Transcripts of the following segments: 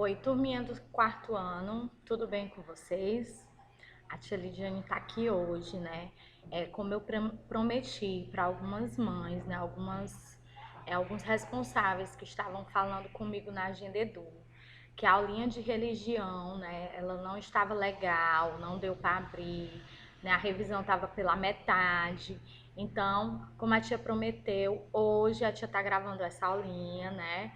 Oi, turminha do quarto ano, tudo bem com vocês? A tia Lidiane tá aqui hoje, né? Como eu prometi para algumas mães, né? Alguns responsáveis que estavam falando comigo na Agenda Edu, que a aulinha de religião, né? Ela não estava legal, não deu para abrir, né? A revisão estava pela metade. Então, como a tia prometeu, hoje a tia tá gravando essa aulinha, né?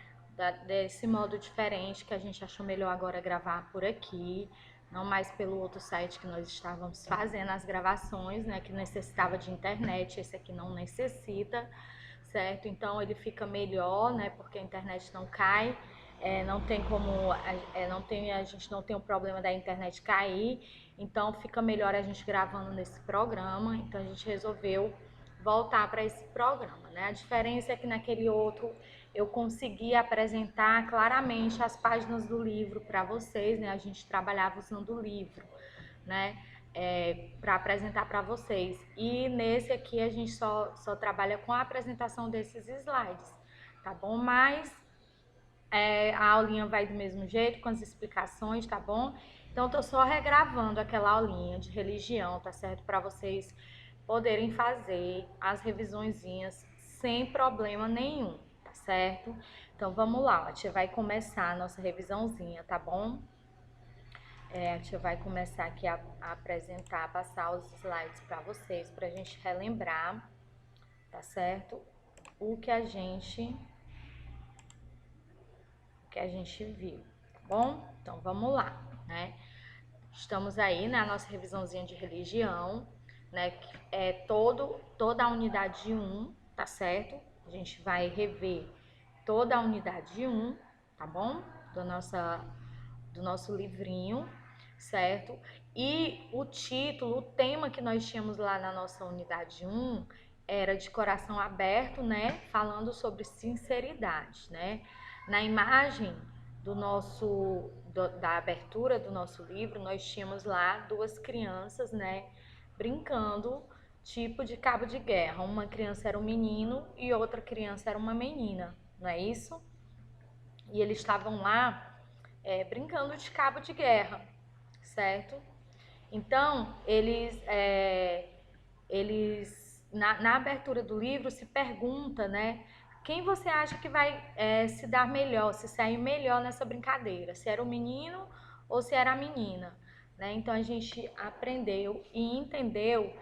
Desse modo diferente que a gente achou melhor agora gravar por aqui, não mais pelo outro site que nós estávamos fazendo as gravações, né, que necessitava de internet, esse aqui não necessita, certo? Então ele fica melhor, né, porque a internet não cai, não tem como, a gente não tem o problema da internet cair, então fica melhor a gente gravando nesse programa, então a gente resolveu voltar para esse programa, né? A diferença é que naquele outro eu consegui apresentar claramente as páginas do livro para vocês, né? A gente trabalhava usando o livro, né? Para apresentar para vocês. E nesse aqui a gente só trabalha com a apresentação desses slides, tá bom? Mas a aulinha vai do mesmo jeito, com as explicações, tá bom? Então, tô só regravando aquela aulinha de religião, tá certo? Para vocês poderem fazer as revisõezinhas sem problema nenhum, tá certo? Então, vamos lá, a tia vai começar a nossa revisãozinha, tá bom? A tia vai começar aqui a apresentar, passar os slides para vocês, pra gente relembrar, tá certo? O que a gente viu, tá bom? Então vamos lá, né? Estamos aí na nossa revisãozinha de religião, né? Que é toda a unidade 1, tá certo? A gente vai rever toda a unidade 1, tá bom? Do nosso livrinho, certo? E o título, o tema que nós tínhamos lá na nossa unidade 1 era de coração aberto, né? Falando sobre sinceridade, né? Na imagem da abertura do nosso livro, nós tínhamos lá duas crianças, né, brincando, tipo de cabo de guerra. Uma criança era um menino e outra criança era uma menina, não é isso? E eles estavam lá brincando de cabo de guerra, certo? Então, eles na abertura do livro se pergunta, né? Quem você acha que vai se dar melhor, se sair melhor nessa brincadeira? Se era o menino ou se era a menina? Né? Então a gente aprendeu e entendeu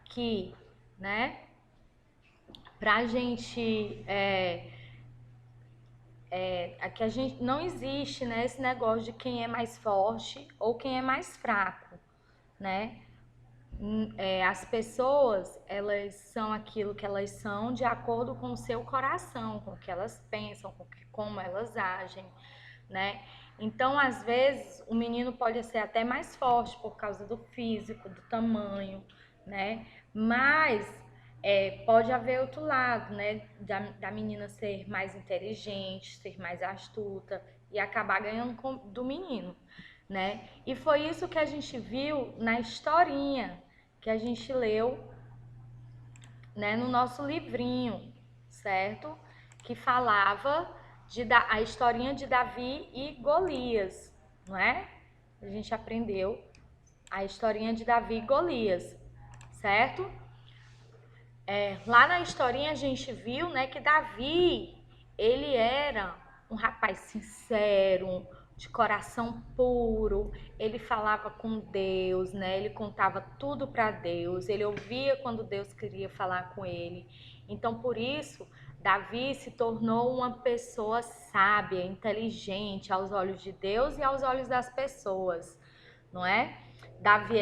que, né? Pra gente aqui a gente não existe, né, esse negócio de quem é mais forte ou quem é mais fraco, né? As pessoas, elas são aquilo que elas são de acordo com o seu coração, com o que elas pensam, como elas agem, né? Então, às vezes, o menino pode ser até mais forte por causa do físico, do tamanho, né? Mas pode haver outro lado, né? Da menina ser mais inteligente, ser mais astuta e acabar ganhando do menino, né? E foi isso que a gente viu na historinha que a gente leu, né, no nosso livrinho, certo? Que falava a historinha de Davi e Golias, não é? A gente aprendeu a historinha de Davi e Golias, certo? Lá na historinha a gente viu, né, que Davi, ele era um rapaz sincero, de coração puro, ele falava com Deus, né? Ele contava tudo para Deus, ele ouvia quando Deus queria falar com ele. Então, por isso, Davi se tornou uma pessoa sábia, inteligente aos olhos de Deus e aos olhos das pessoas, não é? Davi,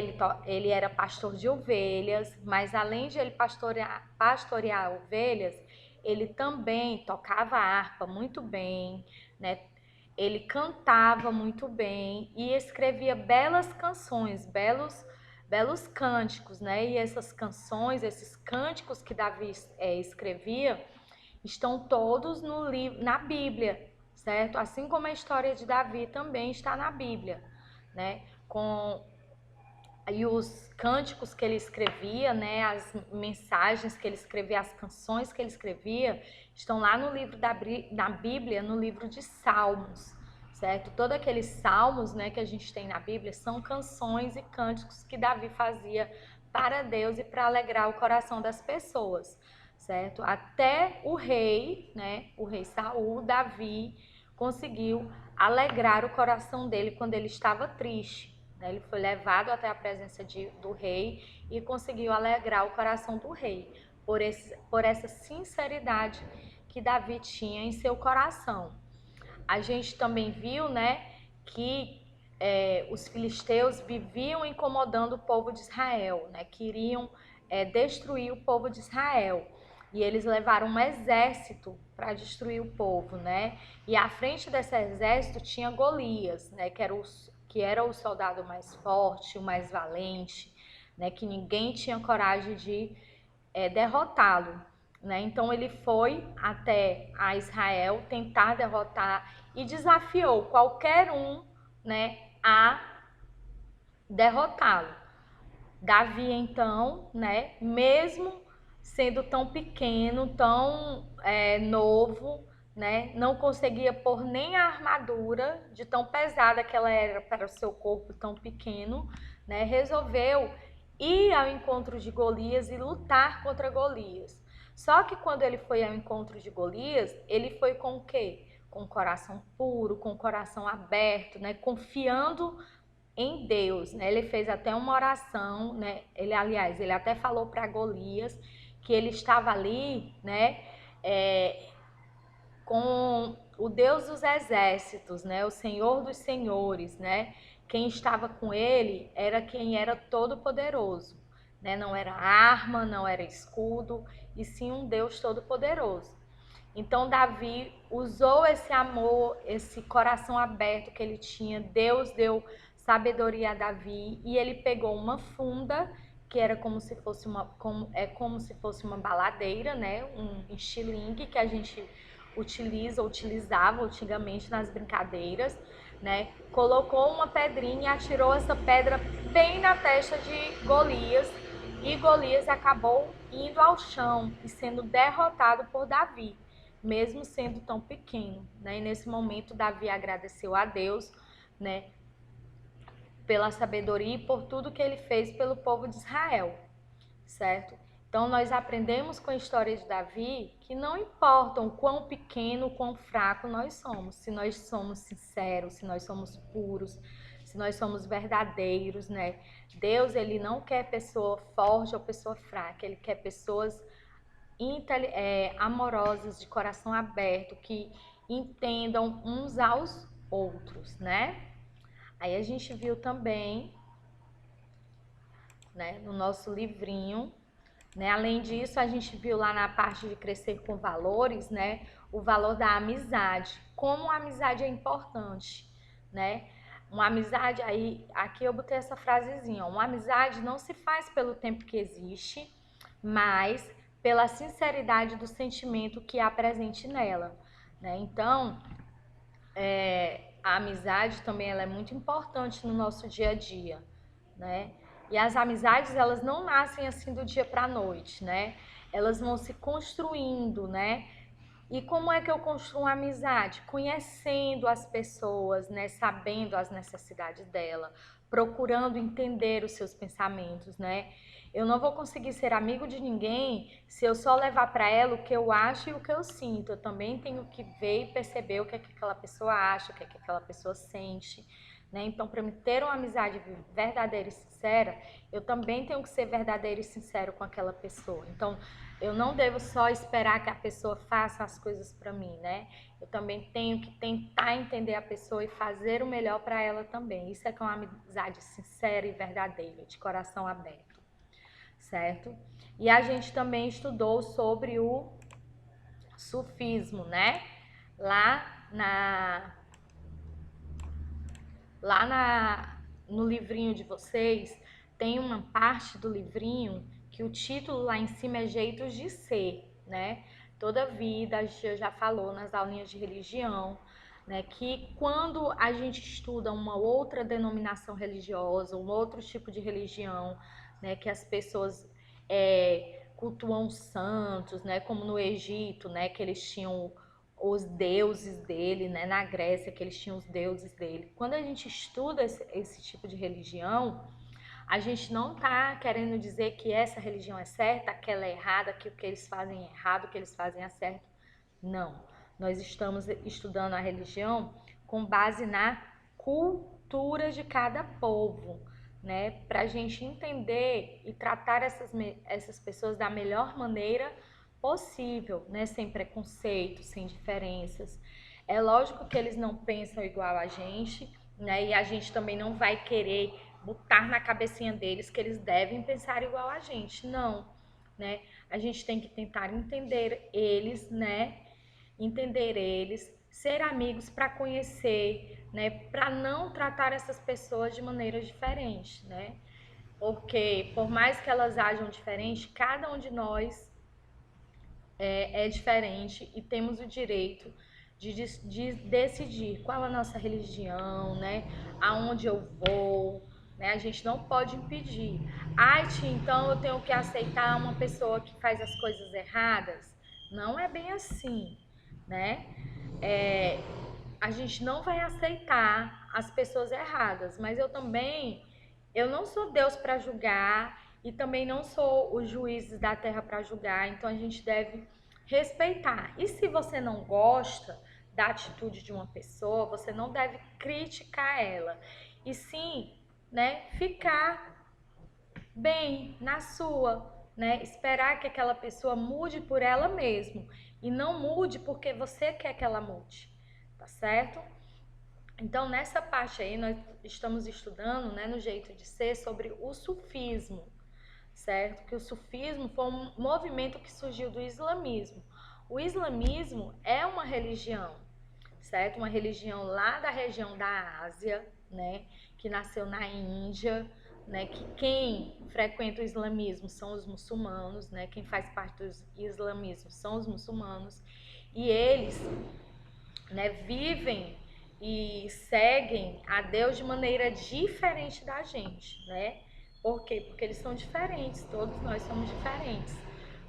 ele era pastor de ovelhas, mas além de ele pastorear ovelhas, ele também tocava harpa muito bem, né? Ele cantava muito bem e escrevia belas canções, belos cânticos, né? E essas canções, esses cânticos que Davi escrevia, estão todos no livro, na Bíblia, certo? Assim como a história de Davi também está na Bíblia, né? E os cânticos que ele escrevia, né, as mensagens que ele escrevia, as canções que ele escrevia, estão lá no livro da Bíblia, no livro de Salmos, certo? Todos aqueles salmos, né, que a gente tem na Bíblia são canções e cânticos que Davi fazia para Deus e para alegrar o coração das pessoas, certo? Até o rei, né, o rei Saul, Davi conseguiu alegrar o coração dele quando ele estava triste. Né? Ele foi levado até a presença do rei e conseguiu alegrar o coração do rei por essa sinceridade que Davi tinha em seu coração. A gente também viu, né, que os filisteus viviam incomodando o povo de Israel, né, queriam destruir o povo de Israel. E eles levaram um exército para destruir o povo, né? E à frente desse exército tinha Golias, né, que era o soldado mais forte, o mais valente, né, que ninguém tinha coragem de derrotá-lo. Né? Então ele foi até a Israel tentar derrotar e desafiou qualquer um, né, a derrotá-lo. Davi então, né, mesmo sendo tão pequeno, tão novo, né, não conseguia pôr nem a armadura de tão pesada que ela era para o seu corpo tão pequeno, né, resolveu ir ao encontro de Golias e lutar contra Golias. Só que quando ele foi ao encontro de Golias, ele foi com o quê? Com o coração puro, com o coração aberto, né, confiando em Deus, né? Ele fez até uma oração, né? Ele até falou para Golias que ele estava ali, né? Com o Deus dos exércitos, né? O Senhor dos senhores, né? Quem estava com ele era quem era todo poderoso, né? Não era arma, não era escudo, e sim um Deus todo poderoso. Então Davi usou esse amor, esse coração aberto que ele tinha. Deus deu sabedoria a Davi e ele pegou uma funda que era como se fosse uma baladeira, né? Um estilingue que a gente utilizava antigamente nas brincadeiras, né? Colocou uma pedrinha e atirou essa pedra bem na testa de Golias e Golias acabou indo ao chão e sendo derrotado por Davi, mesmo sendo tão pequeno, né? E nesse momento Davi agradeceu a Deus, né, pela sabedoria e por tudo que ele fez pelo povo de Israel, certo? Então nós aprendemos com a história de Davi que não importa o quão pequeno, o quão fraco nós somos, se nós somos sinceros, se nós somos puros, se nós somos verdadeiros, né? Deus, ele não quer pessoa forte ou pessoa fraca, ele quer pessoas amorosas, de coração aberto, que entendam uns aos outros, né? Aí a gente viu também, né, no nosso livrinho, né? Além disso, a gente viu lá na parte de crescer com valores, né, o valor da amizade, como a amizade é importante, né? Uma amizade, aí aqui eu botei essa frasezinha, uma amizade não se faz pelo tempo que existe, mas pela sinceridade do sentimento que há presente nela, né? Então, a amizade também ela é muito importante no nosso dia a dia, né? E as amizades, elas não nascem assim do dia para a noite, né? Elas vão se construindo, né? E como é que eu construo uma amizade? Conhecendo as pessoas, né? Sabendo as necessidades dela, procurando entender os seus pensamentos, né? Eu não vou conseguir ser amigo de ninguém se eu só levar para ela o que eu acho e o que eu sinto. Eu também tenho que ver e perceber o que é que aquela pessoa acha, o que é que aquela pessoa sente, né? Então, para me ter uma amizade verdadeira e sincera, eu também tenho que ser verdadeiro e sincero com aquela pessoa. Então, eu não devo só esperar que a pessoa faça as coisas para mim, né? Eu também tenho que tentar entender a pessoa e fazer o melhor para ela também. Isso é que é uma amizade sincera e verdadeira, de coração aberto, certo? E a gente também estudou sobre o sufismo, né? Lá na no livrinho de vocês, tem uma parte do livrinho que o título lá em cima é Jeitos de Ser, né? Toda vida, a gente já falou nas aulinhas de religião, né, que quando a gente estuda uma outra denominação religiosa, um outro tipo de religião, né, que as pessoas cultuam santos, né, como no Egito, né, que eles tinham os deuses dele, né? Na Grécia, que eles tinham os deuses dele. Quando a gente estuda esse tipo de religião, a gente não está querendo dizer que essa religião é certa, aquela é errada, que o que eles fazem é errado, o que eles fazem é certo. Não. Nós estamos estudando a religião com base na cultura de cada povo, né? Para a gente entender e tratar essas pessoas da melhor maneira possível, né? Sem preconceito, sem diferenças. É lógico que eles não pensam igual a gente, né? E a gente também não vai querer botar na cabecinha deles que eles devem pensar igual a gente, não, né? A gente tem que tentar entender eles, né? Entender eles, ser amigos para conhecer, né? Para não tratar essas pessoas de maneiras diferentes, né? Porque por mais que elas ajam diferente, cada um de nós é diferente e temos o direito de decidir qual a nossa religião, né? Aonde eu vou, né? A gente não pode impedir. Ai, tia, então eu tenho que aceitar uma pessoa que faz as coisas erradas? Não é bem assim, né? É, a gente não vai aceitar as pessoas erradas, mas eu não sou Deus para julgar e também não sou os juízes da terra para julgar, então a gente deve respeitar. E se você não gosta da atitude de uma pessoa, você não deve criticar ela, e sim, né, ficar bem na sua, né? Esperar que aquela pessoa mude por ela mesma e não mude porque você quer que ela mude, tá certo? Então, nessa parte aí, nós estamos estudando, né, no jeito de ser, sobre o sufismo, certo? Que o sufismo foi um movimento que surgiu do islamismo. O islamismo é uma religião, certo? Uma religião lá da região da Ásia, né? Que nasceu na Índia, né? Que quem frequenta o islamismo são os muçulmanos, né? Quem faz parte do islamismo são os muçulmanos. E eles, né, vivem e seguem a Deus de maneira diferente da gente, né? Por quê? Porque eles são diferentes, todos nós somos diferentes,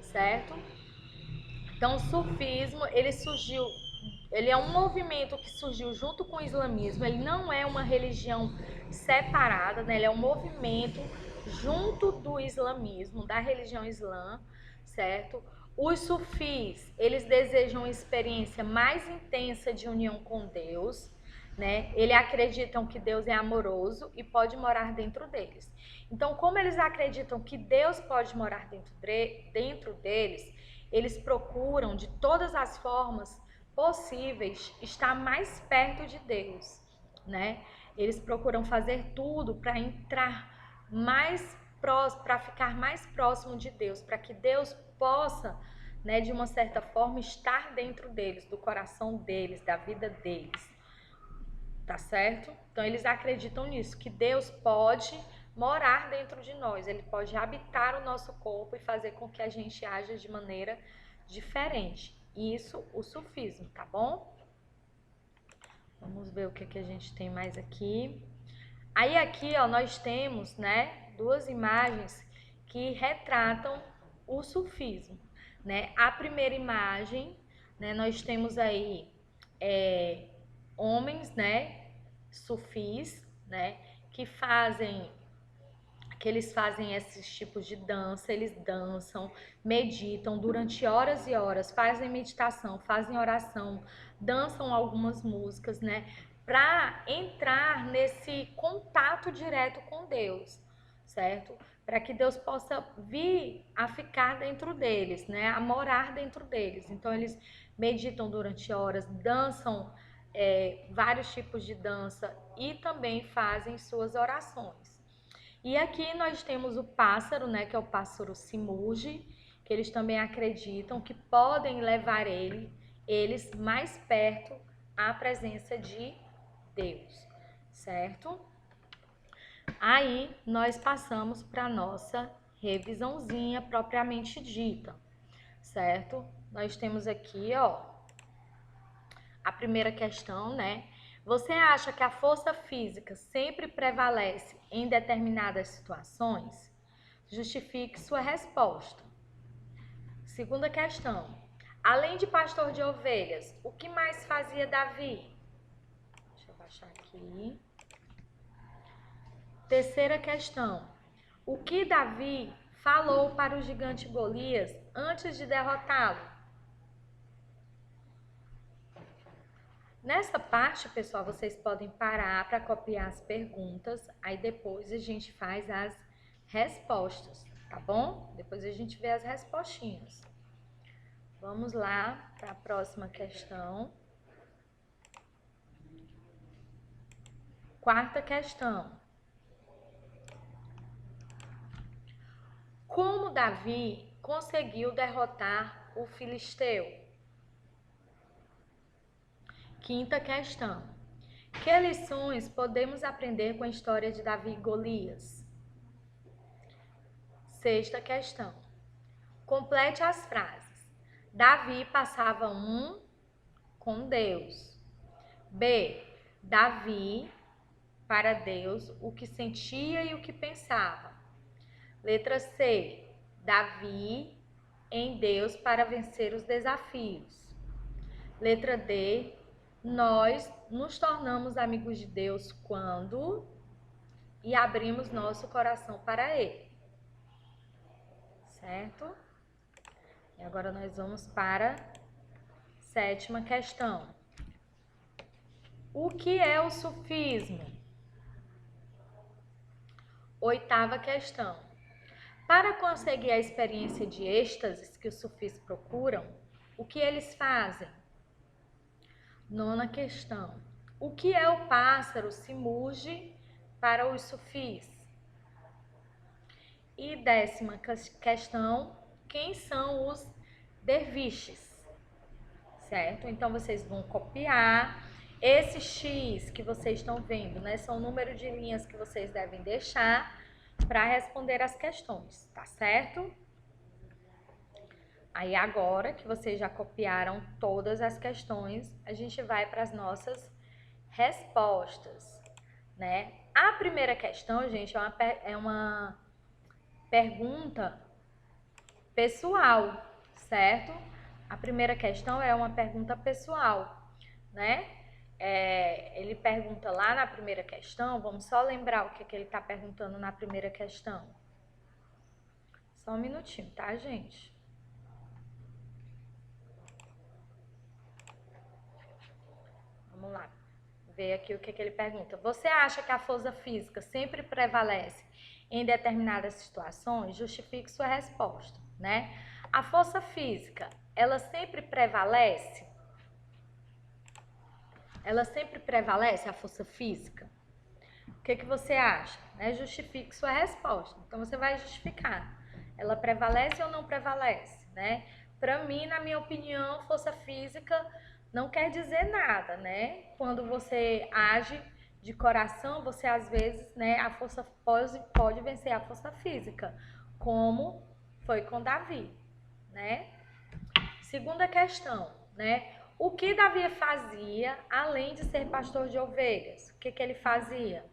certo? Então, o sufismo, ele é um movimento que surgiu junto com o islamismo, ele não é uma religião separada, né? Ele é um movimento junto do islamismo, da religião islã, certo? Os sufis, eles desejam uma experiência mais intensa de união com Deus, né? Eles acreditam que Deus é amoroso e pode morar dentro deles. Então, como eles acreditam que Deus pode morar dentro deles, eles procuram de todas as formas possíveis estar mais perto de Deus, né? Eles procuram fazer tudo para entrar mais próximo, para ficar mais próximo de Deus, para que Deus possa, né, de uma certa forma, estar dentro deles, do coração deles, da vida deles. Tá certo? Então eles acreditam nisso, que Deus pode morar dentro de nós, ele pode habitar o nosso corpo e fazer com que a gente haja de maneira diferente. Isso, o sufismo, tá bom? Vamos ver o que a gente tem mais aqui. Aí aqui, ó, nós temos, né, duas imagens que retratam o sufismo, né? A primeira imagem, né, nós temos aí homens, né, sufis, né, que eles fazem esses tipos de dança, eles dançam, meditam durante horas e horas, fazem meditação, fazem oração, dançam algumas músicas, né, para entrar nesse contato direto com Deus, certo? Para que Deus possa vir a ficar dentro deles, né, a morar dentro deles. Então eles meditam durante horas, dançam vários tipos de dança e também fazem suas orações. E aqui nós temos o pássaro, né, que é o pássaro cimuge, que eles também acreditam que podem levar eles mais perto à presença de Deus, certo? Aí nós passamos para a nossa revisãozinha propriamente dita, certo? Nós temos aqui, ó, a primeira questão, né? Você acha que a força física sempre prevalece em determinadas situações? Justifique sua resposta. Segunda questão. Além de pastor de ovelhas, o que mais fazia Davi? Deixa eu baixar aqui. Terceira questão. O que Davi falou para o gigante Golias antes de derrotá-lo? Nessa parte, pessoal, vocês podem parar para copiar as perguntas, aí depois a gente faz as respostas, tá bom? Depois a gente vê as respostinhas. Vamos lá para a próxima questão. Quarta questão. Como Davi conseguiu derrotar o filisteu? Quinta questão. Que lições podemos aprender com a história de Davi e Golias? Sexta questão. Complete as frases. Davi passava um com Deus. B. Davi, para Deus, o que sentia e o que pensava. Letra C. Davi, em Deus, para vencer os desafios. Letra D. Nós nos tornamos amigos de Deus quando e abrimos nosso coração para Ele. Certo? E agora nós vamos para a sétima questão. O que é o sufismo? Oitava questão. Para conseguir a experiência de êxtases que os sufis procuram, o que eles fazem? Nona questão. O que é o pássaro simuge para os sufis? E décima questão. Quem são os derviches? Certo? Então, vocês vão copiar. Esse X que vocês estão vendo, né? São o número de linhas que vocês devem deixar para responder as questões, tá certo? Aí agora que vocês já copiaram todas as questões, a gente vai para as nossas respostas, né? A primeira questão, gente, é uma pergunta pessoal, certo? A primeira questão é uma pergunta pessoal, né? Ele pergunta lá na primeira questão, vamos só lembrar o que ele está perguntando na primeira questão. Só um minutinho, tá, gente? Vamos lá, ver aqui o que ele pergunta. Você acha que a força física sempre prevalece em determinadas situações? Justifique sua resposta, né? A força física, ela sempre prevalece? Ela sempre prevalece, a força física? O que você acha? Né? Justifique sua resposta. Então, você vai justificar. Ela prevalece ou não prevalece, né? Para mim, na minha opinião, força física não quer dizer nada, né? Quando você age de coração, você às vezes, né, a força pode vencer a força física, como foi com Davi, né? Segunda questão, né? O que Davi fazia além de ser pastor de ovelhas? O que ele fazia?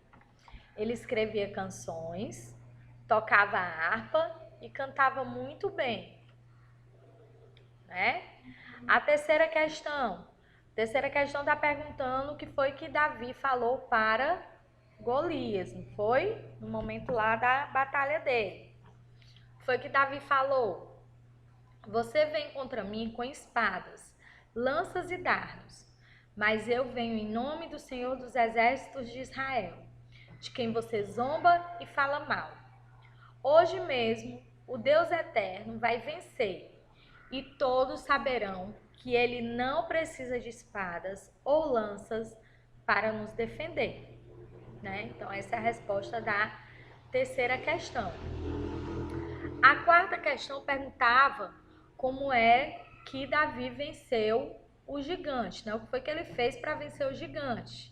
Ele escrevia canções, tocava harpa e cantava muito bem, né? A terceira questão está perguntando o que foi que Davi falou para Golias, não foi? No momento lá da batalha dele. Foi que Davi falou: você vem contra mim com espadas, lanças e dardos, mas eu venho em nome do Senhor dos Exércitos de Israel, de quem você zomba e fala mal. Hoje mesmo, o Deus Eterno vai vencer, e todos saberão que ele não precisa de espadas ou lanças para nos defender, né? Então, essa é a resposta da terceira questão. A quarta questão perguntava como é que Davi venceu o gigante, né? O que foi que ele fez para vencer o gigante?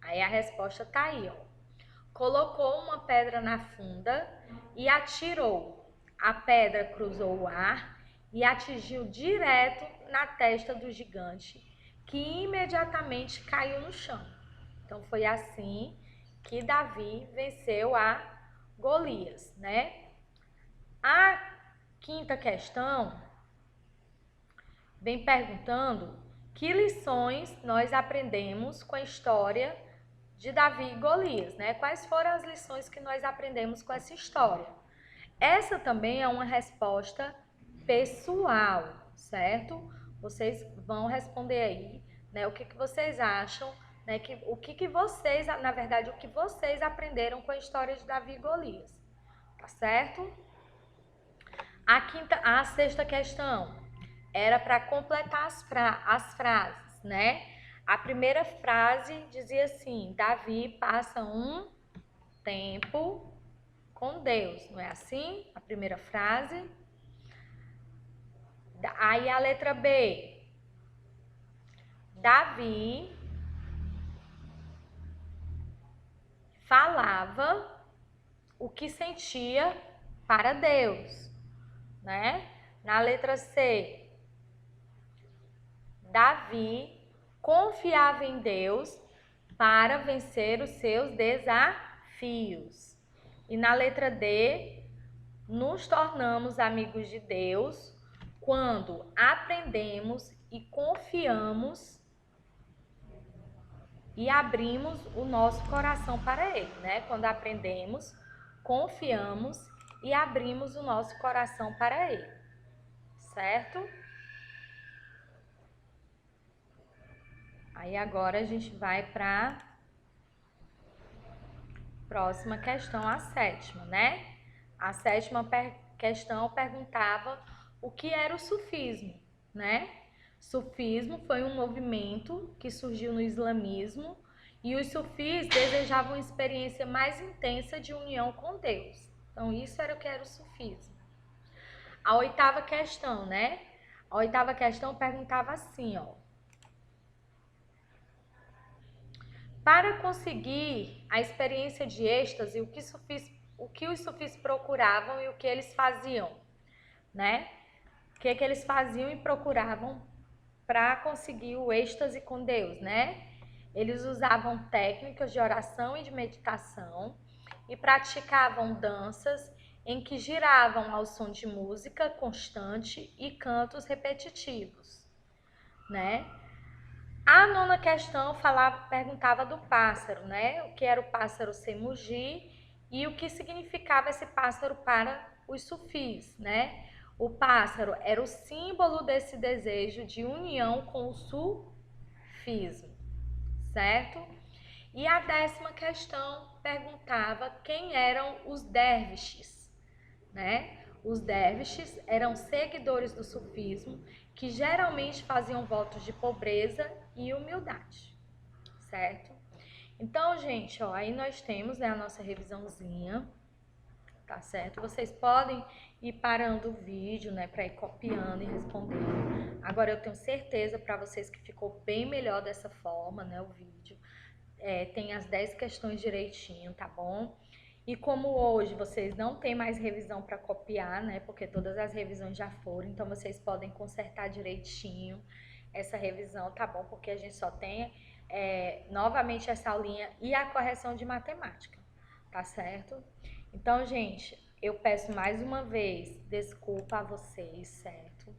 Aí a resposta tá aí, ó. Colocou uma pedra na funda e atirou. A pedra cruzou o ar e atingiu direto na testa do gigante, que imediatamente caiu no chão. Então foi assim que Davi venceu a Golias, né? A quinta questão vem perguntando que lições nós aprendemos com a história de Davi e Golias, né? Quais foram as lições que nós aprendemos com essa história? Essa também é uma resposta pessoal, certo? Vocês vão responder aí, né? O que vocês acham, né? O que vocês, na verdade, o que vocês aprenderam com a história de Davi e Golias, tá certo? A sexta questão era para completar as frases, né? A primeira frase dizia assim: Davi passa um tempo com Deus, não é assim? A primeira frase. Aí a letra B. Davi falava o que sentia para Deus, né? Na letra C. Davi confiava em Deus para vencer os seus desafios. E na letra D, nos tornamos amigos de Deus quando aprendemos e confiamos e abrimos o nosso coração para Ele, né? Quando aprendemos, confiamos e abrimos o nosso coração para Ele, certo? Aí agora a gente vai para a próxima questão, a sétima, né? A sétima questão perguntava o que era o sufismo, né? Sufismo foi um movimento que surgiu no islamismo e os sufis desejavam uma experiência mais intensa de união com Deus. Então, isso era o que era o sufismo. A oitava questão, né? A oitava questão perguntava assim, ó. Para conseguir a experiência de êxtase, o que os sufis procuravam e o que eles faziam, né? O que eles faziam e procuravam para conseguir o êxtase com Deus, né? Eles usavam técnicas de oração e de meditação e praticavam danças em que giravam ao som de música constante e cantos repetitivos, né? A nona questão perguntava do pássaro, né? O que era o pássaro semugi e o que significava esse pássaro para os sufis, né? O pássaro era o símbolo desse desejo de união com o sufismo, certo? E a décima questão perguntava quem eram os derviches, né? Os derviches eram seguidores do sufismo que geralmente faziam votos de pobreza e humildade, certo? Então, gente, ó, aí nós temos, né, a nossa revisãozinha, tá certo? Vocês podem ir parando o vídeo, né, para ir copiando e respondendo. Agora eu tenho certeza para vocês que ficou bem melhor dessa forma, né, o vídeo. Tem as 10 questões direitinho, tá bom? E como hoje vocês não têm mais revisão para copiar, né? Porque todas as revisões já foram, então vocês podem consertar direitinho essa revisão, tá bom? Porque a gente só tem novamente essa aulinha e a correção de matemática, tá certo? Então, gente, eu peço mais uma vez desculpa a vocês, certo?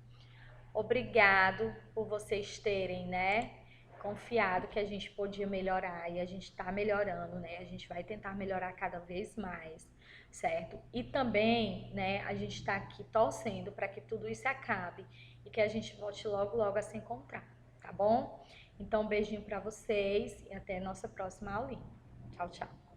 Obrigado por vocês terem, né, confiado que a gente podia melhorar e a gente está melhorando, né? A gente vai tentar melhorar cada vez mais, certo? E também, né, a gente está aqui torcendo para que tudo isso acabe e que a gente volte logo, logo a se encontrar, tá bom? Então, um beijinho para vocês e até a nossa próxima aulinha. Tchau, tchau.